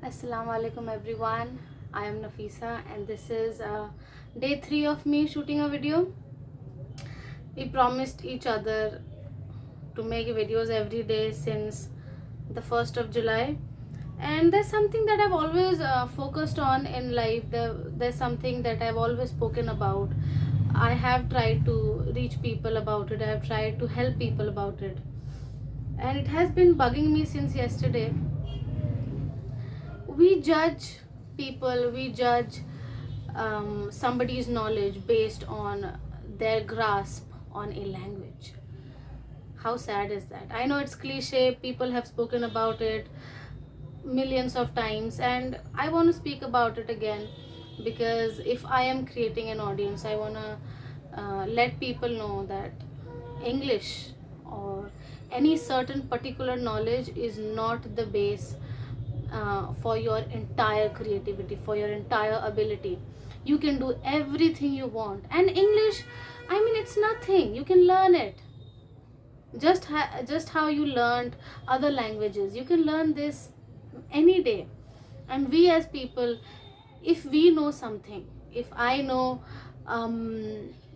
Assalamu alaikum everyone. I am Nafisa and this is day 3 of me shooting a video. We promised each other to make videos every day since the 1st of July, and there's something that I've always focused on in life. There's something that I've always spoken about. I have tried to reach people about it. I have tried to help people about it, and it has been bugging me since yesterday. We judge people, we judge somebody's knowledge based on their grasp on a language. How sad is that? I know it's cliche, people have spoken about it millions of times, and I want to speak about it again because if I am creating an audience, I want to let people know that English or any certain particular knowledge is not the base for your entire creativity, for your entire ability. You can do everything you want, and English, I mean, it's nothing. You can learn it. Just how you learned other languages, you can learn this any day. And we as people, if we know something, if I know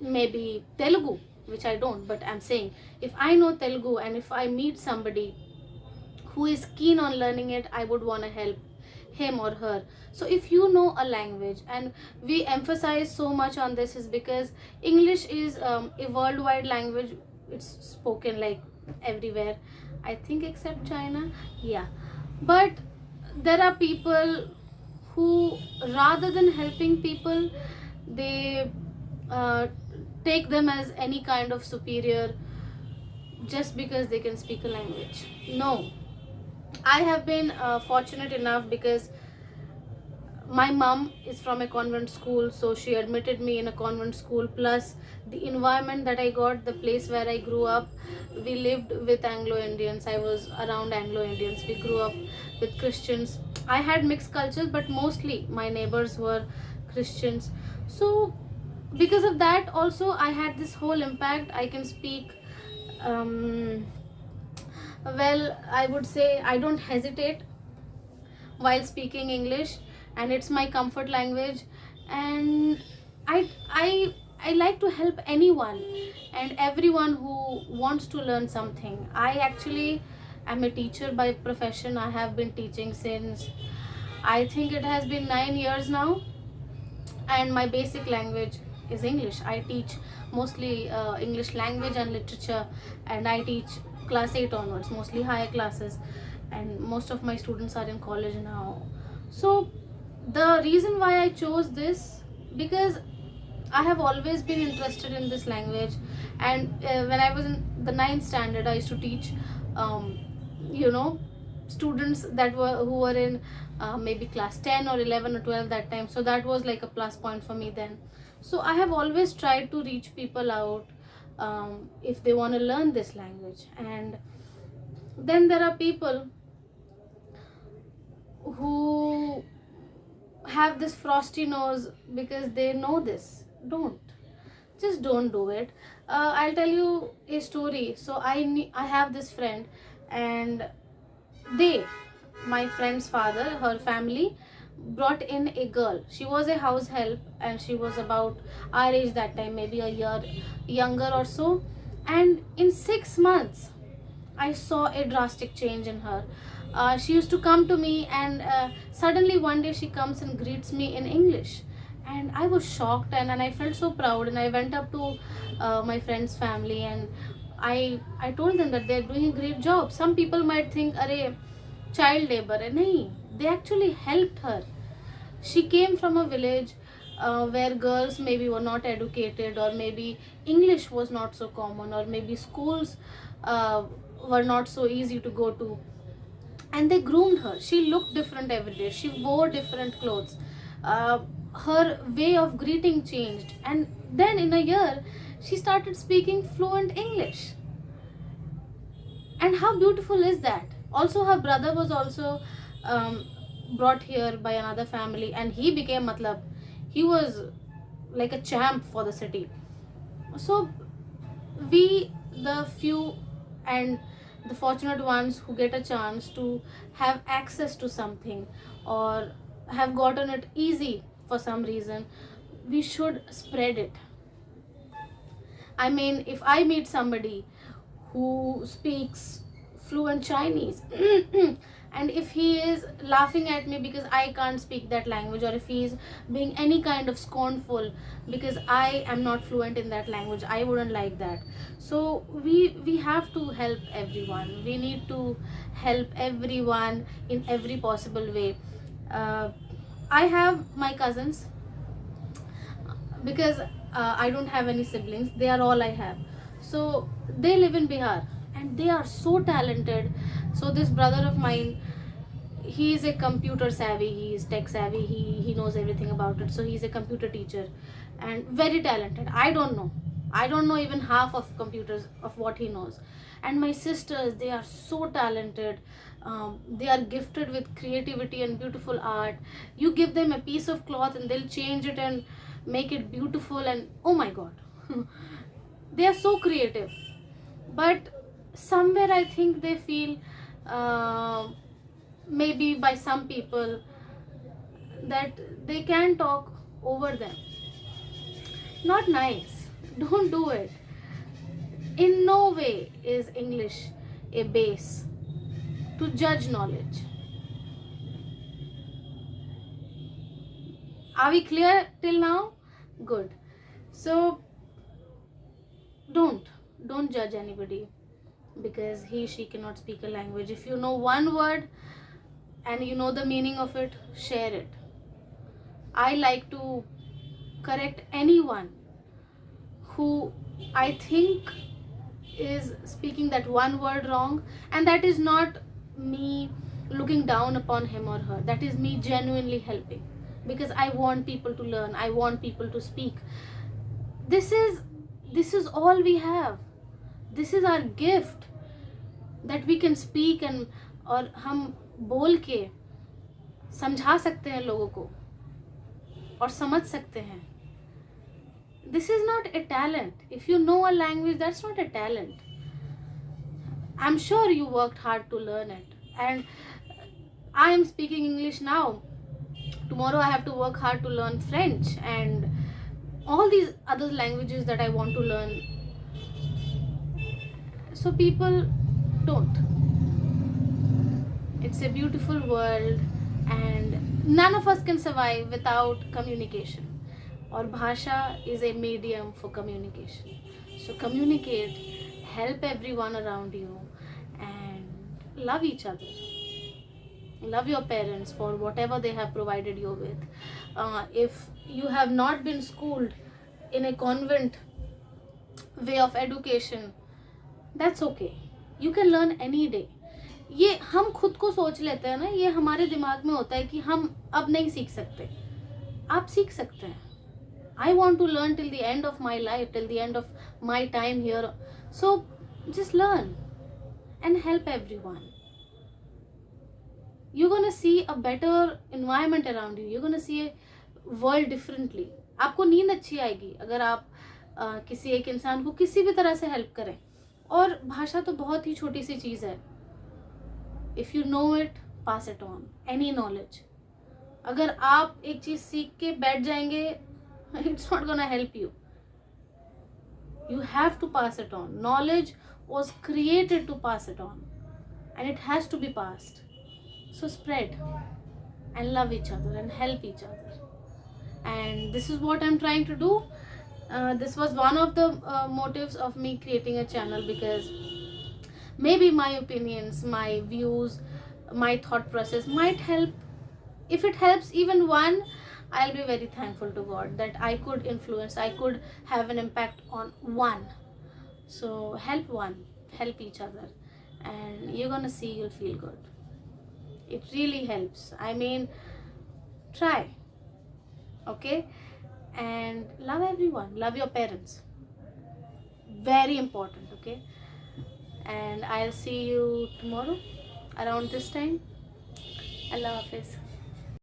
maybe Telugu, which I don't, but I'm saying, if I know Telugu and if I meet somebody who is keen on learning it, I would want to help him or her. So if you know a language, and we emphasize so much on this is because English is a worldwide language. It's spoken like everywhere, I think, except China. Yeah, but there are people who, rather than helping people, they uh, take them as any kind of superior just because they can speak a language. No, I have been fortunate enough because my mom is from a convent school, so she admitted me in a convent school. Plus, the environment that I got, the place where I grew up, we lived with Anglo Indians. I was around Anglo Indians. We grew up with Christians. I had mixed cultures, but mostly my neighbors were Christians. So, because of that, also, I had this whole impact. I can speak. Well, I would say I don't hesitate while speaking English, and it's my comfort language. And I like to help anyone and everyone who wants to learn something. I actually am a teacher by profession. I have been teaching since, I think it has been 9 years now, and my basic language is English. I teach mostly English language and literature, and I teach class 8 onwards, mostly higher classes, and most of my students are in college now. So the reason why I chose this, because I have always been interested in this language. And when I was in the ninth standard, I used to teach um, you know students that were who were in maybe class 10 or 11 or 12 that time. So that was like a plus point for me then. So I have always tried to reach people out if they want to learn this language. And then there are people who have this frosty nose because they know this. Don't do it. I'll tell you a story. So I have this friend, and they, my friend's father, her family brought in a girl. She was a house help, and she was about our age that time, maybe a year younger or so. And in 6 months, I saw a drastic change in her. She used to come to me, and suddenly one day she comes and greets me in English. And I was shocked, and I felt so proud. And I went up to my friend's family, and I told them that they're doing a great job. Some people might think, "Arey, child labor." Nahi, they actually helped her. She came from a village where girls maybe were not educated, or maybe English was not so common, or maybe schools uh, were not so easy to go to. And they groomed her. She looked different every day. She wore different clothes. uh, Her way of greeting changed, and then in a year she started speaking fluent English. And how beautiful is that? Also, her brother was also um, brought here by another family, and he became matlab, he was like a champ for the city. So we, the few, and the fortunate ones who get a chance to have access to something or have gotten it easy for some reason, we should spread it. I mean, if I meet somebody who speaks fluent Chinese and if he is laughing at me because I can't speak that language, or if he is being any kind of scornful because I am not fluent in that language, I wouldn't like that. So we have to help everyone. We need to help everyone in every possible way. uh, I have my cousins because I don't have any siblings. They are all I have. So they live in Bihar and they are so talented. So this brother of mine, he is a computer savvy, he is tech savvy, he knows everything about it. So he's a computer teacher and very talented. I don't know even half of computers of what he knows. And my sisters, they are so talented. They are gifted with creativity and beautiful art. You give them a piece of cloth and they'll change it and make it beautiful, and oh my god, they are so creative. But somewhere I think they feel, uh, maybe by some people, that they can talk over them. Not nice. Don't do it. In no way is English a base to judge knowledge. Are we clear till now? Good. So don't judge anybody because he she cannot speak a language. If you know one word and you know the meaning of it, share it. I like to correct anyone who I think is speaking that one word wrong, and that is not me looking down upon him or her. That is me genuinely helping because I want people to learn. I want people to speak. This is all we have. This is our gift, that we can speak and और हम बोल के समझा सकते हैं लोगों को और समझ सकते हैं. This is not a talent. If you know a language, that's not a talent. I'm sure you worked hard to learn it, and I am speaking English now. Tomorrow I have to work hard to learn French and all these other languages that I want to learn. So people, don't. It's a beautiful world and none of us can survive without communication. Or bhasha is a medium for communication. So communicate, help everyone around you, and love each other. Love your parents for whatever they have provided you with. If you have not been schooled in a convent way of education, that's okay. You can learn any day. ये हम खुद को सोच लेते हैं ना, ये हमारे दिमाग में होता है कि हम अब नहीं सीख सकते. आप सीख सकते हैं. I want to learn till the end of my life, till the end of my time here. So just learn and help everyone. You're gonna see a better environment around you. You're gonna see a world differently. आपको नींद अच्छी आएगी अगर आप किसी एक इंसान को किसी भी तरह से हेल्प करें. और भाषा तो बहुत ही छोटी सी चीज़ है. If you know it, pass it on. Any knowledge. अगर आप एक चीज़ सीख के बैठ जाएंगे, it's not gonna help you. You have to pass it on. Knowledge was created to pass it on, and it has to be passed. So spread and love each other and help each other. And this is what I'm trying to do. This was one of the motives of me creating a channel, because maybe my opinions, my views, my thought process might help. If it helps even one, I'll be very thankful to God that I could influence, I could have an impact on one. So help one, help each other, and you're gonna see you'll feel good. It really helps. I mean, try. Okay? And love everyone. Love your parents. Very important. Okay? And I'll see you tomorrow around this time. Allah Hafiz.